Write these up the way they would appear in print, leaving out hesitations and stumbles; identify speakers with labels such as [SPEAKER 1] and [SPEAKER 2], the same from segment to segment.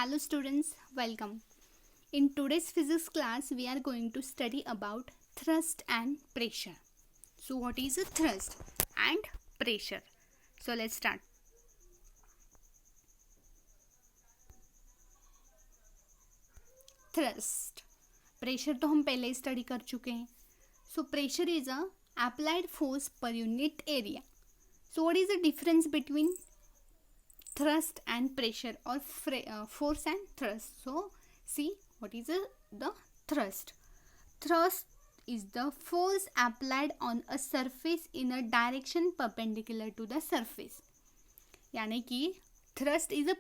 [SPEAKER 1] Hello students, welcome. In today's physics class, we are going to study about thrust and pressure. So what is a thrust and pressure? So let's start. Thrust. Pressure तो हम पहले ही study कर चुके हैं. So pressure is a applied force per unit area. So what is the difference between thrust and pressure or force and thrust? So see what is the thrust. Thrust is the force applied on a surface in a direction perpendicular to the surface. यानी कि thrust is a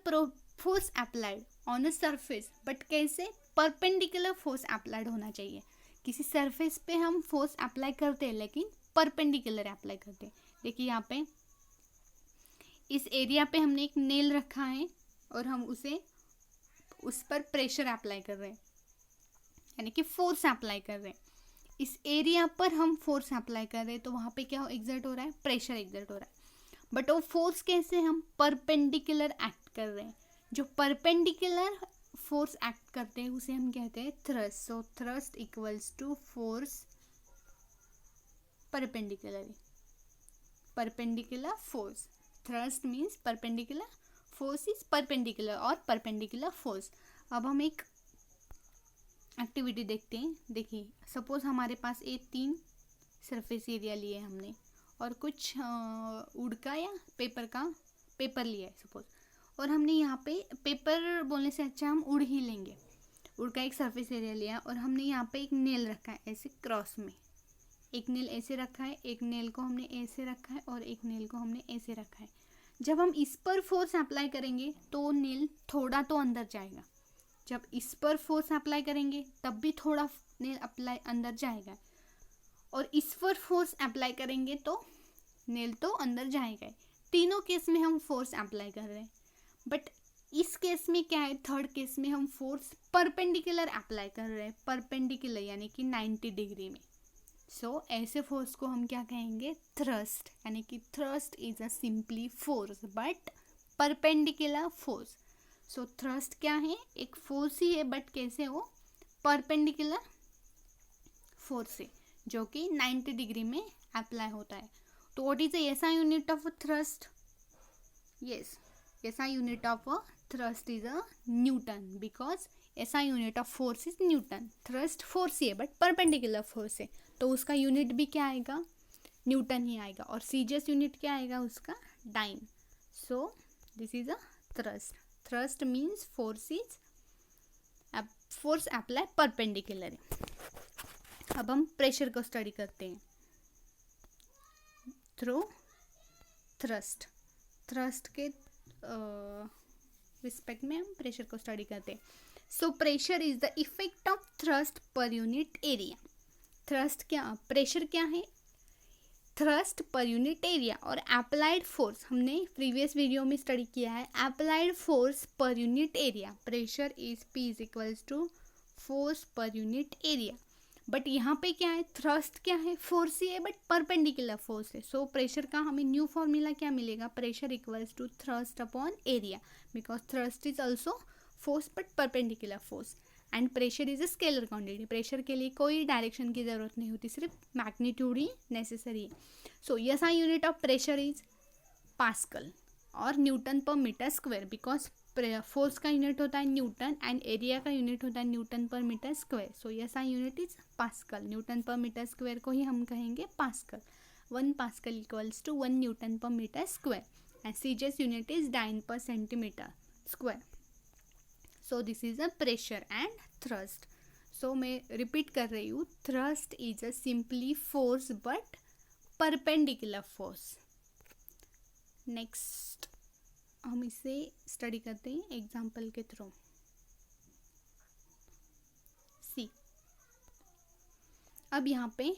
[SPEAKER 1] force applied on a surface, but कैसे? Perpendicular force applied होना चाहिए. किसी surface पे हम force apply करते हैं लेकिन परपेंडिकुलर अप्लाई करते हैं. देखिए यहाँ पे इस एरिया पे हमने एक नेल रखा है और हम उस पर प्रेशर अप्लाई कर रहे हैं, यानी कि फोर्स अप्लाई कर रहे हैं. इस एरिया पर हम फोर्स अप्लाई कर रहे हैं तो वहाँ पे क्या एग्जर्ट हो रहा है? प्रेशर एग्जर्ट हो रहा है. बट वो फोर्स कैसे? हम परपेंडिकुलर एक्ट कर रहे हैं. जो परपेंडिकुलर फोर्स एक्ट करते हैं उसे हम कहते हैं thrust. So thrust equals to force perpendicularly. Perpendicular force. Thrust means perpendicular, force is perpendicular और परपेंडिकुलर फोर्स. अब हम एक एक्टिविटी देखते हैं. देखिए सपोज हमारे पास ये 3 सरफेस एरिया लिए हमने और कुछ वुड का या पेपर लिया है सपोज, और हमने यहाँ पे पेपर बोलने से अच्छा हम वुड ही लेंगे. वुड का एक सरफेस एरिया लिया और हमने यहाँ पे एक नेल रखा है ऐसे क्रॉस में. एक नेल ऐसे रखा है, एक नेल को हमने ऐसे रखा है और एक नेल को हमने ऐसे रखा है. जब हम इस पर फोर्स अप्लाई करेंगे तो नेल थोड़ा तो अंदर जाएगा. जब इस पर फोर्स अप्लाई करेंगे तब भी थोड़ा नेल अप्लाई अंदर जाएगा, और इस पर फोर्स अप्लाई करेंगे तो नेल तो अंदर जाएगा. तीनों केस में हम फोर्स अप्लाई कर रहे हैं. बट इस केस में क्या है? थर्ड केस में हम फोर्स परपेंडिकुलर अप्लाई कर रहे हैं. परपेंडिकुलर यानी कि 90 डिग्री में. सो ऐसे फोर्स को हम क्या कहेंगे? थ्रस्ट. यानी कि thrust is a simply force but perpendicular force. So thrust क्या है? एक फोर्स ही है बट कैसे? वो परपेंडिकुलर फोर्स है जो कि 90 डिग्री में अप्लाई होता है. तो what is the SI unit of thrust? Yes, SI unit of a thrust is a Newton, because SI unit of force is Newton. Thrust force ही है but perpendicular force है तो उसका यूनिट भी क्या आएगा? न्यूटन ही आएगा. और सीजीएस यूनिट क्या आएगा उसका? Dyne. So this is a thrust. Thrust means force apply perpendicular. अब हम प्रेशर को स्टडी करते हैं थ्रू थ्रस्ट. थ्रस्ट के रिस्पेक्ट में हम प्रेशर को स्टडी करते हैं. So pressure is the effect of thrust per unit area. Thrust क्या, प्रेशर क्या है? Thrust per unit area. और अप्लाइड फोर्स हमने प्रीवियस वीडियो में स्टडी किया है. Applied force per unit area. Pressure is P is equals to force per unit area. But यहाँ पे क्या है? थ्रस्ट क्या है? फोर्स ही है बट परपेंडिकुलर फोर्स है. सो प्रेशर का हमें न्यू फॉर्मूला क्या मिलेगा? Pressure equals to thrust upon area, because thrust is also force but perpendicular force. And pressure is a scalar quantity. Pressure के लिए कोई डायरेक्शन की ज़रूरत नहीं होती, सिर्फ मैग्नीट्यूड ही नेसेसरी है. So SI unit of pressure is pascal और newton per metre square, because force का यूनिट होता है न्यूटन एंड एरिया का यूनिट होता है newton per metre square. So SI unit is pascal. Newton per metre square को ही हम कहेंगे pascal. 1 pascal equals to 1 newton per metre square. And CGS unit is dyne per centimetre square. So this is a pressure and thrust. सो मैं repeat कर रही हूँ. Thrust is a simply force but perpendicular force. Next हम इसे study करते हैं example के through. सी, अब यहाँ पे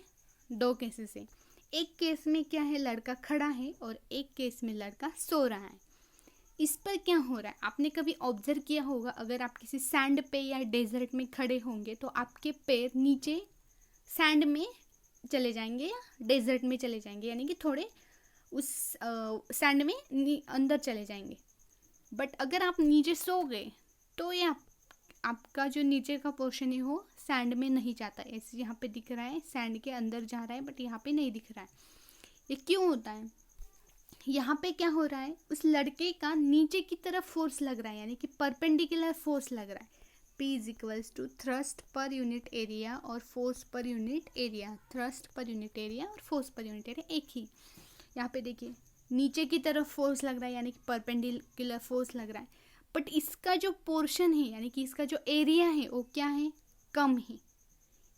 [SPEAKER 1] 2 केसेस है. एक केस में क्या है? लड़का खड़ा है और एक केस में लड़का सो रहा है. इस पर क्या हो रहा है? आपने कभी ऑब्जर्व किया होगा, अगर आप किसी सैंड पे या डेजर्ट में खड़े होंगे तो आपके पैर नीचे सैंड में चले जाएंगे या डेजर्ट में चले जाएंगे, यानी कि थोड़े उस सैंड में अंदर चले जाएंगे. बट अगर आप नीचे सो गए तो ये आपका जो नीचे का पोर्शन है वो सैंड में नहीं जाता है। ऐसे यहाँ पे दिख रहा है सैंड के अंदर जा रहा है, बट यहाँ पे नहीं दिख रहा है। ये क्यों होता है? यहाँ पे क्या हो रहा है, उस लड़के का नीचे की तरफ फोर्स लग रहा है, यानी कि परपेंडिकुलर फोर्स लग रहा है। P is equals to thrust per unit area और force per unit area. Thrust per unit area और फोर्स पर यूनिट एरिया एक ही। यहाँ पे देखिए नीचे की तरफ फोर्स लग रहा है, यानी कि परपेंडिकुलर फोर्स लग रहा है, बट इसका जो पोर्शन है यानी कि इसका जो एरिया है वो क्या है, कम है।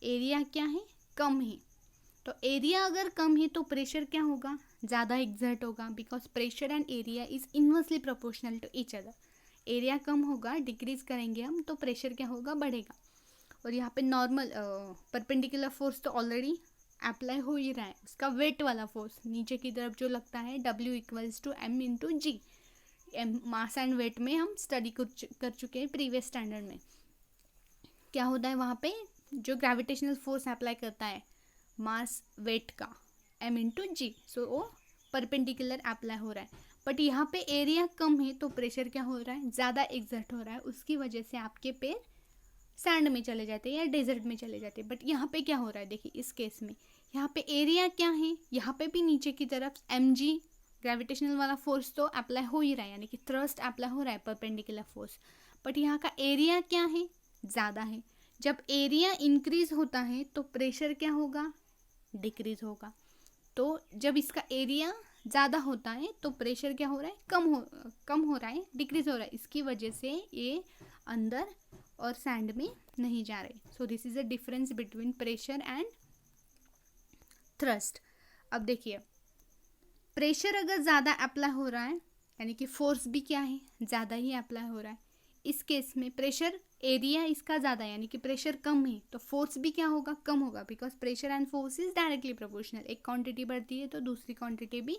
[SPEAKER 1] एरिया क्या है, कम है। तो एरिया अगर कम है तो प्रेशर क्या होगा, ज़्यादा एग्जर्ट होगा, because pressure and area is inversely proportional to each other. Area कम होगा, डिक्रीज करेंगे हम तो प्रेशर क्या होगा, बढ़ेगा। और यहाँ पे नॉर्मल परपेंडिकुलर फोर्स तो ऑलरेडी अप्लाई हो ही रहा है, उसका वेट वाला फोर्स नीचे की तरफ जो लगता है W equals to M into g. Mass and weight में हम स्टडी कर चुके हैं प्रीवियस स्टैंडर्ड में। क्या होता है वहाँ पे, जो ग्रेविटेशनल फोर्स अप्लाई करता है मास वेट का M इंटू जी, सो वो परपेंडिकुलर अप्लाई हो रहा है। बट यहाँ पे एरिया कम है तो प्रेशर क्या हो रहा है, ज़्यादा एग्जर्ट हो रहा है, उसकी वजह से आपके पैर सैंड में चले जाते हैं या डेजर्ट में चले जाते हैं। बट यहाँ पे क्या हो रहा है, देखिए इस केस में यहाँ पे एरिया क्या है, यहाँ पे भी नीचे की तरफ mg ग्रेविटेशनल वाला फोर्स तो अप्लाई हो ही रहा है, यानी कि थ्रस्ट अप्लाई हो रहा है, परपेंडिकुलर फोर्स। बट यहाँ का एरिया क्या है, ज़्यादा है। जब एरिया इंक्रीज होता है तो प्रेशर क्या होगा, डिक्रीज होगा। तो जब इसका एरिया ज़्यादा होता है तो प्रेशर क्या हो रहा है, कम हो रहा है, डिक्रीज हो रहा है। इसकी वजह से ये अंदर और सैंड में नहीं जा रहे। सो this is a difference between pressure and thrust. अब देखिए प्रेशर अगर ज़्यादा अप्लाई हो रहा है यानी कि फोर्स भी क्या है, ज़्यादा ही अप्लाई हो रहा है। इस केस में प्रेशर एरिया इसका ज़्यादा है यानी कि प्रेशर कम है तो फोर्स भी क्या होगा, कम होगा, because pressure and force is directly proportional. एक क्वांटिटी बढ़ती है तो दूसरी क्वांटिटी भी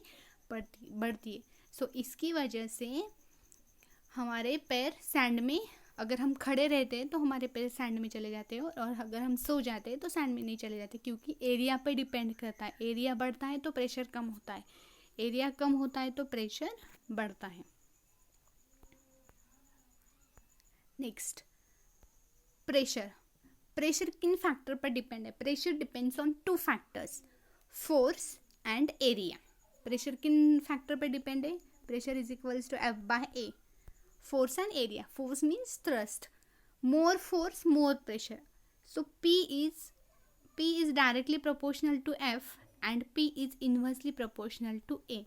[SPEAKER 1] बढ़ती है। सो इसकी वजह से हमारे पैर सैंड में, अगर हम खड़े रहते हैं तो हमारे पैर सैंड में चले जाते हैं, और अगर हम सो जाते हैं तो सैंड में नहीं चले जाते, क्योंकि एरिया पे डिपेंड करता है। एरिया बढ़ता है तो प्रेशर कम होता है, एरिया कम होता है तो प्रेशर बढ़ता है। Next, pressure. प्रेशर किन फैक्टर पर डिपेंड है? Pressure depends on two factors, force and area. Pressure किन फैक्टर पर डिपेंड है? Pressure is equals to F by A, force and area. Force means thrust. More force, more pressure. So P is directly proportional to F and P is inversely proportional to A.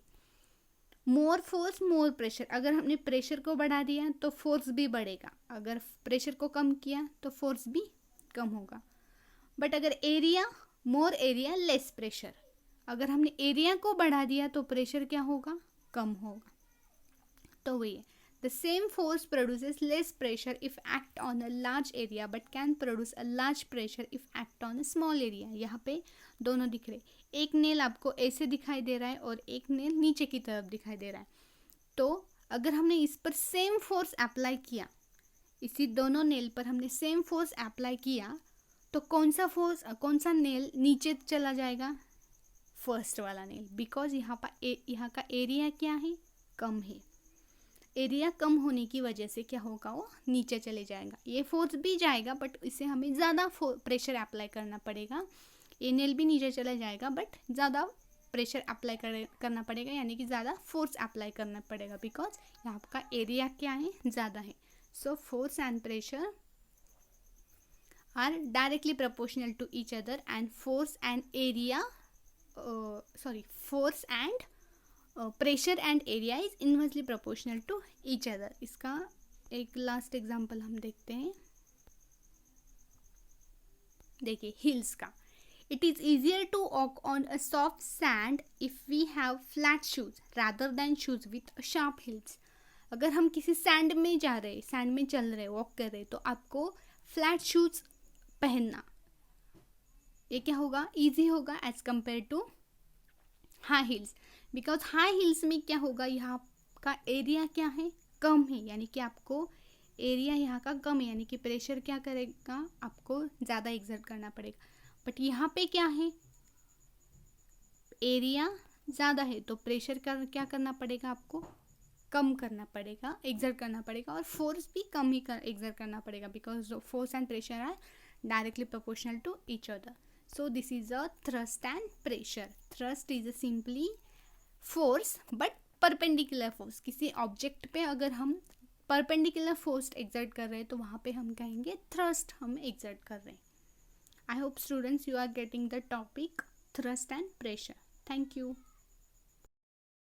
[SPEAKER 1] More force, more pressure. अगर हमने pressure को बढ़ा दिया तो force भी बढ़ेगा, अगर pressure को कम किया तो फोर्स भी कम होगा। बट अगर area, more area less pressure, अगर हमने एरिया को बढ़ा दिया तो प्रेशर क्या होगा, कम होगा। तो वही है, the same force produces less pressure if act on a large area but can produce a large pressure if act on a small area. यहाँ पे दोनों दिख रहे, एक नेल आपको ऐसे दिखाई दे रहा है और एक नेल नीचे की तरफ दिखाई दे रहा है। तो अगर हमने इस पर सेम फोर्स अप्लाई किया, इसी दोनों नेल पर हमने सेम फोर्स अप्लाई किया, तो कौन सा नेल नीचे चला जाएगा? फर्स्ट वाला नेल, बिकॉज यहाँ का एरिया क्या है, कम है। एरिया कम होने की वजह से क्या होगा, वो नीचे चले जाएगा। ये फोर्स भी जाएगा बट इसे हमें ज़्यादा प्रेशर अप्लाई करना पड़ेगा। ये नेल भी नीचे चला जाएगा बट ज़्यादा प्रेशर अप्लाई करना पड़ेगा, यानी कि ज़्यादा फोर्स अप्लाई करना पड़ेगा, बिकॉज यहाँ का एरिया क्या है, ज़्यादा है। So force and pressure are directly proportional to each other and force and pressure and area is inversely proportional to each other. इसका एक लास्ट एग्जांपल हम देखते हैं। देखिए हिल्स का, it is easier to walk on a soft sand if we have flat shoes rather than shoes with sharp heels. अगर हम किसी सैंड में जा रहे, सैंड में चल रहे, वॉक कर रहे, तो आपको फ्लैट शूज पहनना, ये क्या होगा, ईजी होगा as compare to high heels. Because high heels में क्या होगा, यहाँ का एरिया क्या है, कम है, यानी कि आपको एरिया यहाँ का कम है, यानी कि प्रेशर क्या करेगा, आपको ज़्यादा एक्सर्ट करना पड़ेगा। बट यहाँ पे क्या है, एरिया ज़्यादा है तो प्रेशर का क्या करना पड़ेगा, आपको कम करना पड़ेगा, एक्सर्ट करना पड़ेगा, और फोर्स भी कम ही एक्सर्ट करना पड़ेगा, because force and pressure are directly proportional to each other. So this is a thrust and pressure. Thrust is a simply force but perpendicular force. किसी ऑब्जेक्ट पे अगर हम परपेंडिकुलर फोर्स एक्सर्ट कर रहे हैं तो वहाँ पे हम कहेंगे थ्रस्ट हम एक्सर्ट कर रहे हैं. I hope students you are getting the topic thrust and pressure. Thank you.